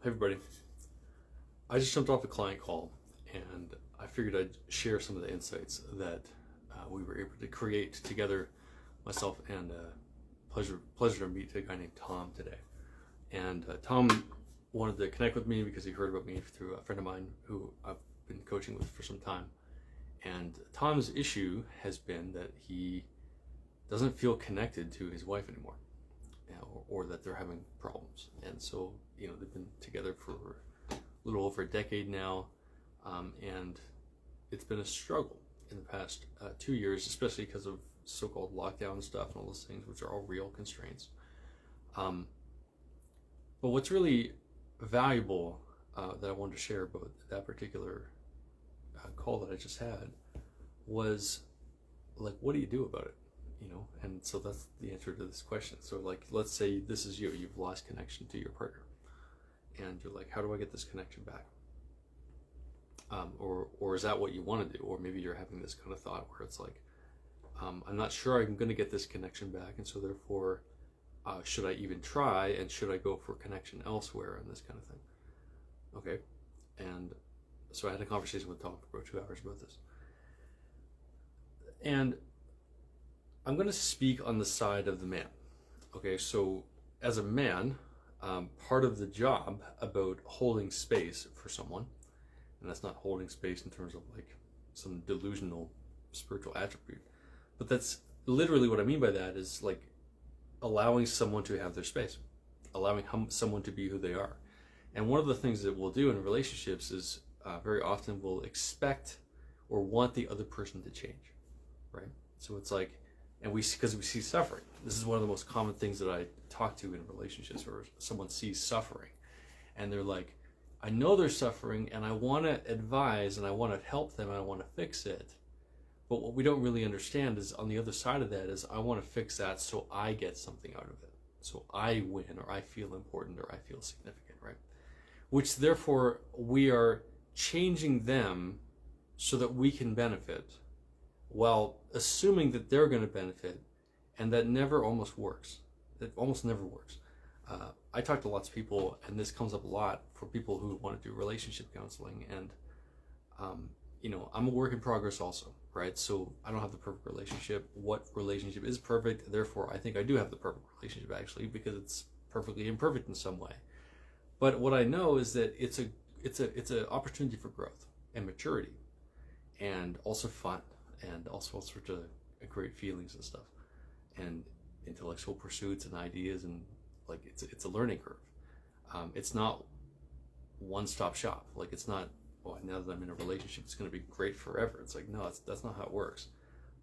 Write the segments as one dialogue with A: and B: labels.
A: Hey everybody, I just jumped off a client call and I figured I'd share some of the insights that we were able to create together, myself and pleasure to meet a guy named Tom today. And Tom wanted to connect with me because he heard about me through a friend of mine who I've been coaching with for some time. And Tom's issue has been that he doesn't feel connected to his wife anymore, or that they're having problems. And so, they've been together for a little over a decade now, and it's been a struggle in the past 2 years, especially because of so-called lockdown stuff and all those things, which are all real constraints. But what's really valuable that I wanted to share about that particular call that I just had was, like, what do you do about it? And so that's the answer to this question. So, like, let's say this is you've lost connection to your partner, and you're like, how do I get this connection back? Or is that what you want to do? Or maybe you're having this kind of thought where it's like, I'm not sure I'm going to get this connection back, and so therefore, should I even try, and should I go for connection elsewhere, and this kind of thing. Okay, and so I had a conversation with Tom for about 2 hours about this. And I'm going to speak on the side of the man. Okay, so as a man, part of the job about holding space for someone, and that's not holding space in terms of like some delusional spiritual attribute, but that's literally what I mean by that, is like allowing someone to have their space, allowing someone to be who they are. And one of the things that we'll do in relationships is very often we'll expect or want the other person to change, right? So it's like, and because we see suffering. This is one of the most common things that I talk to in relationships, where someone sees suffering and they're like, I know they're suffering and I want to advise and I want to help them and I want to fix it. But what we don't really understand is on the other side of that is I want to fix that so I get something out of it. So I win, or I feel important, or I feel significant, right? Which therefore we are changing them so that we can benefit, while assuming that they're going to benefit, and that almost never works. I talk to lots of people, and this comes up a lot for people who want to do relationship counseling, and I'm a work in progress also, right? So I don't have the perfect relationship. What relationship is perfect? Therefore, I think I do have the perfect relationship, actually, because it's perfectly imperfect in some way. But what I know is that it's an opportunity for growth and maturity, and also fun, and all sorts of great feelings and stuff, and intellectual pursuits and ideas, and like it's a learning curve. It's not one-stop shop. Like, it's not, now that I'm in a relationship, it's going to be great forever. It's like, no, that's not how it works.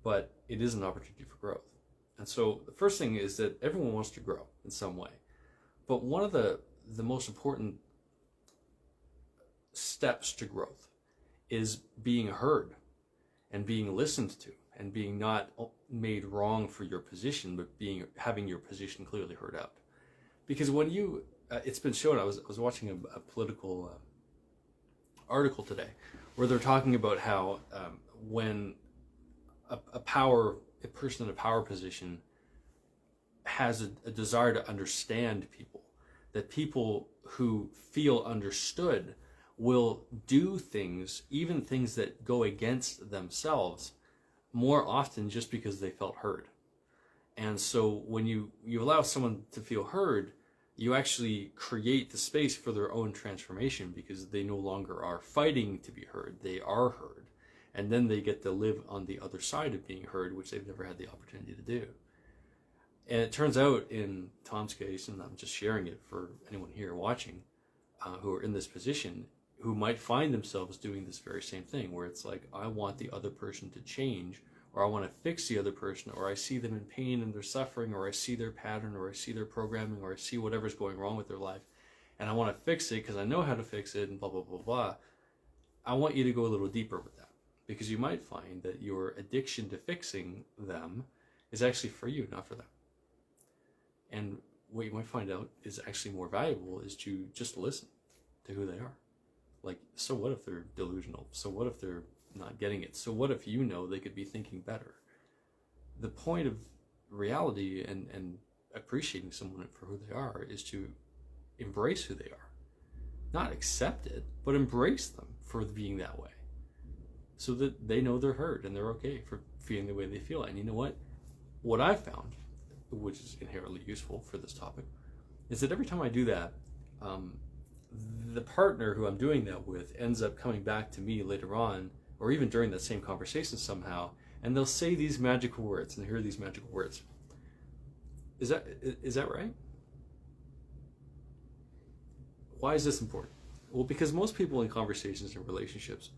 A: But it is an opportunity for growth. And so the first thing is that everyone wants to grow in some way. But one of the most important steps to growth is being heard and being listened to, and being not made wrong for your position, but having your position clearly heard out. Because when it's been shown, I was watching a political article today where they're talking about how when a person in a power position has a desire to understand people, that people who feel understood will do things, even things that go against themselves, more often just because they felt heard. And so when you allow someone to feel heard, you actually create the space for their own transformation, because they no longer are fighting to be heard, they are heard. And then they get to live on the other side of being heard, which they've never had the opportunity to do. And it turns out in Tom's case, and I'm just sharing it for anyone here watching who are in this position, who might find themselves doing this very same thing, where it's like, I want the other person to change, or I want to fix the other person, or I see them in pain and they're suffering, or I see their pattern, or I see their programming, or I see whatever's going wrong with their life, and I want to fix it because I know how to fix it, and blah, blah, blah, blah. I want you to go a little deeper with that, because you might find that your addiction to fixing them is actually for you, not for them. And what you might find out is actually more valuable is to just listen to who they are. Like, so what if they're delusional? So what if they're not getting it? So what if they could be thinking better? The point of reality and appreciating someone for who they are is to embrace who they are. not accept it, but embrace them for being that way, so that they know they're heard and they're okay for feeling the way they feel. And you know what I've found, which is inherently useful for this topic, is that every time I do that, the partner who I'm doing that with ends up coming back to me later on, or even during that same conversation somehow, and they'll say these magical words and hear these magical words. Is that right? Why is this important? Well, because most people in conversations and relationships,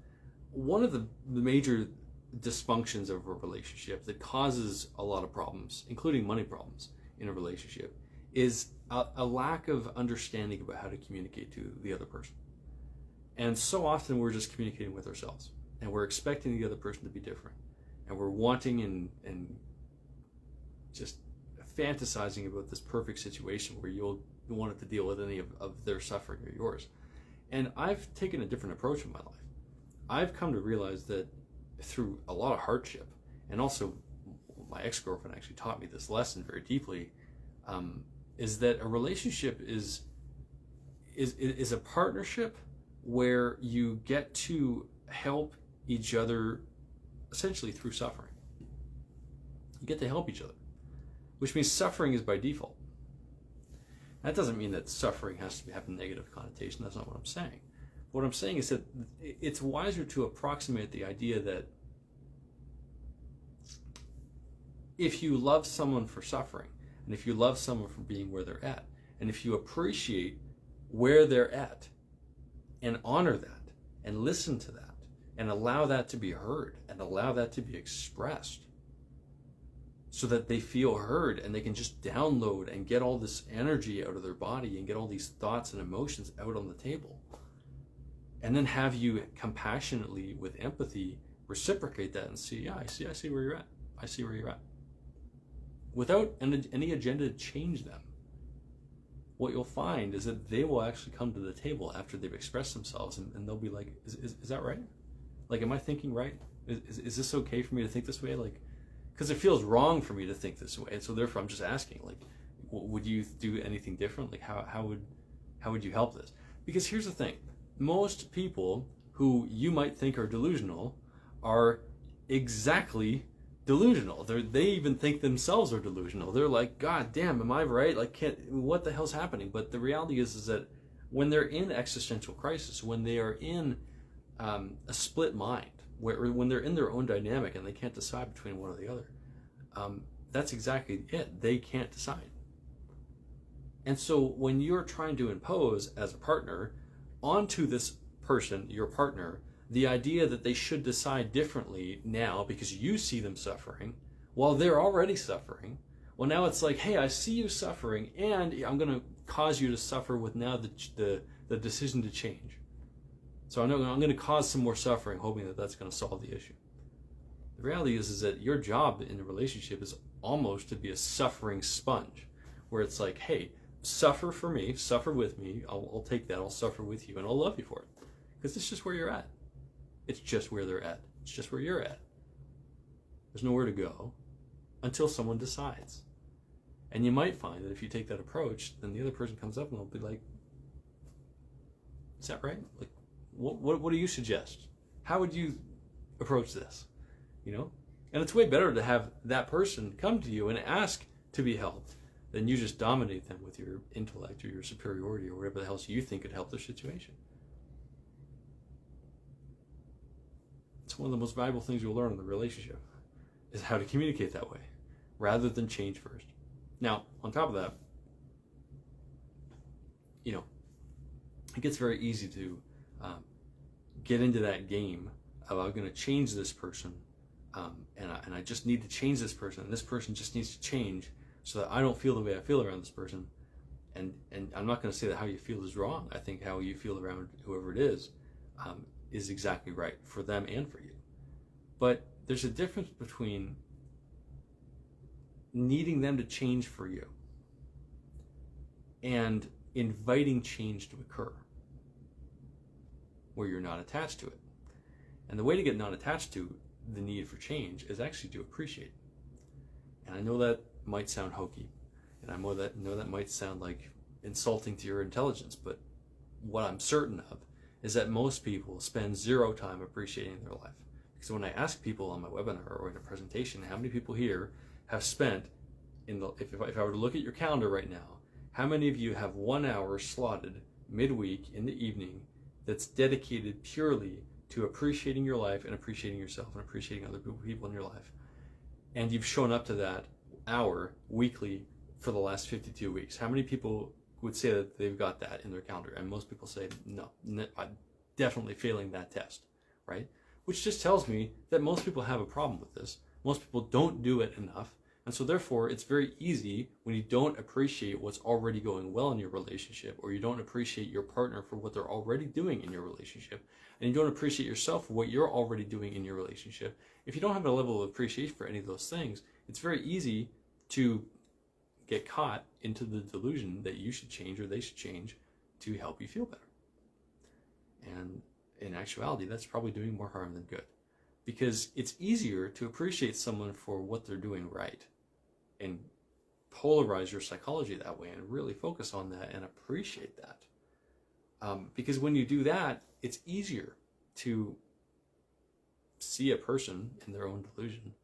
A: one of the major dysfunctions of a relationship that causes a lot of problems, including money problems in a relationship, is a lack of understanding about how to communicate to the other person. And so often we're just communicating with ourselves, and we're expecting the other person to be different, and we're wanting and just fantasizing about this perfect situation where you'll want it to deal with any of their suffering or yours. And I've taken a different approach in my life. I've come to realize that through a lot of hardship, and also my ex-girlfriend actually taught me this lesson very deeply, is that a relationship is a partnership where you get to help each other essentially through suffering. You get to help each other, which means suffering is by default. That doesn't mean that suffering has to have a negative connotation. That's not what I'm saying. What I'm saying is that it's wiser to approximate the idea that if you love someone for suffering, and if you love someone for being where they're at, and if you appreciate where they're at, and honor that, and listen to that, and allow that to be heard, and allow that to be expressed, so that they feel heard and they can just download and get all this energy out of their body and get all these thoughts and emotions out on the table. And then have you compassionately, with empathy, reciprocate that and see, yeah, I see where you're at. I see where you're at. Without any agenda to change them, what you'll find is that they will actually come to the table after they've expressed themselves, and they'll be like, is that right? Like, am I thinking right? Is this okay for me to think this way? Like, because it feels wrong for me to think this way, and so therefore I'm just asking, like, would you do anything different? Like, how would you help this? Because here's the thing: most people who you might think are delusional are exactly delusional. They even think themselves are delusional. They're like, God damn, am I right? Like, what the hell's happening? But the reality is that when they're in existential crisis, when they are in a split mind, when they're in their own dynamic and they can't decide between one or the other, that's exactly it. They can't decide. And so when you're trying to impose as a partner onto this person, your partner, the idea that they should decide differently now because you see them suffering while they're already suffering, well, now it's like, hey, I see you suffering and I'm going to cause you to suffer with now the decision to change. So I'm going to cause some more suffering, hoping that that's going to solve the issue. The reality is that your job in a relationship is almost to be a suffering sponge, where it's like, hey, suffer for me, suffer with me, I'll take that, I'll suffer with you, and I'll love you for it. Because it's just where you're at. It's just where they're at. It's just where you're at. There's nowhere to go until someone decides. And you might find that if you take that approach, then the other person comes up and they'll be like, is that right? Like, what do you suggest? How would you approach this? You know? And it's way better to have that person come to you and ask to be helped than you just dominate them with your intellect or your superiority or whatever the else you think could help their situation. It's one of the most valuable things you'll learn in the relationship is how to communicate that way rather than change first. Now, on top of that, you know, it gets very easy to get into that game of I'm going to change this person, and I just need to change this person, and this person just needs to change so that I don't feel the way I feel around this person. And I'm not going to say that how you feel is wrong. I think how you feel around whoever it is exactly right for them and for you. But there's a difference between needing them to change for you and inviting change to occur where you're not attached to it. And the way to get not attached to the need for change is actually to appreciate. And I know that might sound hokey, and I know that might sound like insulting to your intelligence, but what I'm certain of is that most people spend zero time appreciating their life. Because when I ask people on my webinar or in a presentation, how many people here have spent if I were to look at your calendar right now, how many of you have 1 hour slotted midweek in the evening that's dedicated purely to appreciating your life and appreciating yourself and appreciating other people in your life? And you've shown up to that hour weekly for the last 52 weeks. How many people would say that they've got that in their calendar? And most people say, no, I'm definitely failing that test, right? Which just tells me that most people have a problem with this. Most people don't do it enough. And so therefore, it's very easy when you don't appreciate what's already going well in your relationship, or you don't appreciate your partner for what they're already doing in your relationship, and you don't appreciate yourself for what you're already doing in your relationship. If you don't have a level of appreciation for any of those things, it's very easy to get caught into the delusion that you should change or they should change to help you feel better. And in actuality, that's probably doing more harm than good, because it's easier to appreciate someone for what they're doing right and polarize your psychology that way and really focus on that and appreciate that. Because when you do that, it's easier to see a person in their own delusion,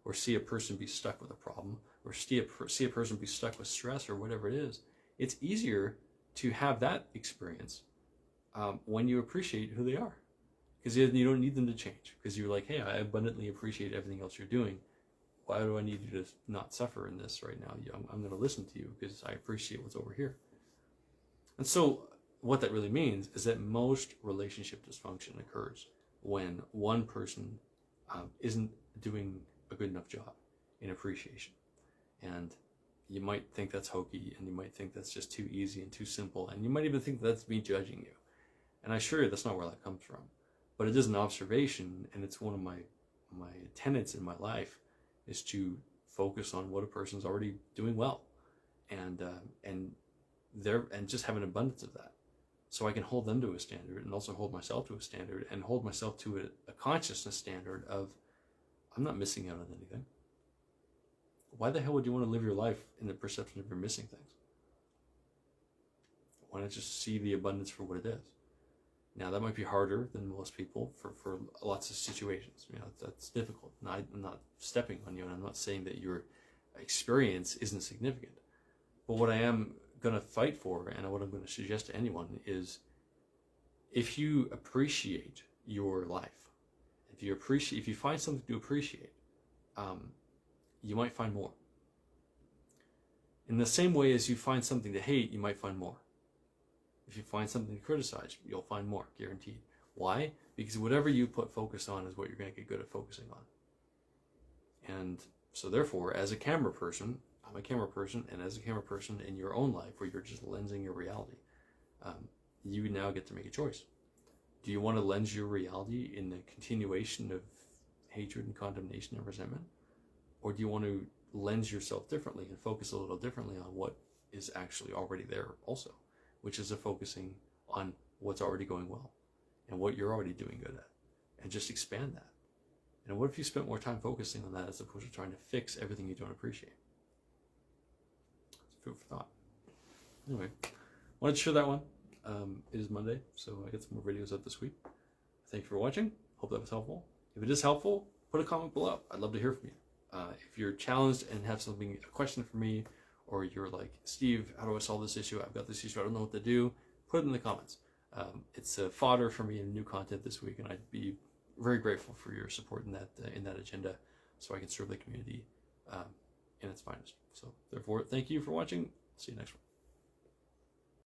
A: or see a person be stuck with a problem, or see a person be stuck with stress or whatever it is. It's easier to have that experience when you appreciate who they are, because you don't need them to change, because you're like, hey, I abundantly appreciate everything else you're doing. Why do I need you to not suffer in this right now? I'm going to listen to you because I appreciate what's over here. And so what that really means is that most relationship dysfunction occurs when one person isn't doing a good enough job in appreciation. And you might think that's hokey, and you might think that's just too easy and too simple, and you might even think that's me judging you. And I assure you that's not where that comes from. But it is an observation, and it's one of my tenets in my life, is to focus on what a person's already doing well, and just have an abundance of that, so I can hold them to a standard, and also hold myself to a standard, and hold myself to a consciousness standard of, I'm not missing out on anything. Why the hell would you want to live your life in the perception of you're missing things? Why not just see the abundance for what it is? Now, that might be harder than most people for lots of situations. You know, that's difficult. I'm not stepping on you, and I'm not saying that your experience isn't significant. But what I am going to fight for, and what I'm going to suggest to anyone, is if you appreciate your life, if you find something to appreciate, you might find more. In the same way as you find something to hate, you might find more. If you find something to criticize, you'll find more, guaranteed. Why? Because whatever you put focus on is what you're going to get good at focusing on. And so therefore, as a camera person, I'm a camera person, and as a camera person in your own life, where you're just lensing your reality, you now get to make a choice. Do you want to lens your reality in the continuation of hatred and condemnation and resentment? Or do you want to lens yourself differently and focus a little differently on what is actually already there also, which is a focusing on what's already going well and what you're already doing good at, and just expand that? And what if you spent more time focusing on that as opposed to trying to fix everything you don't appreciate? It's food for thought. Anyway, wanted to share that one. It is Monday, so I get some more videos up this week. Thank you for watching. Hope that was helpful. If it is helpful, put a comment below. I'd love to hear from you. If you're challenged and have a question for me, or you're like, Steve, how do I solve this issue? I've got this issue, I don't know what to do. Put it in the comments. It's a fodder for me in new content this week, and I'd be very grateful for your support in that agenda, so I can serve the community in its finest. So therefore, thank you for watching. See you next one.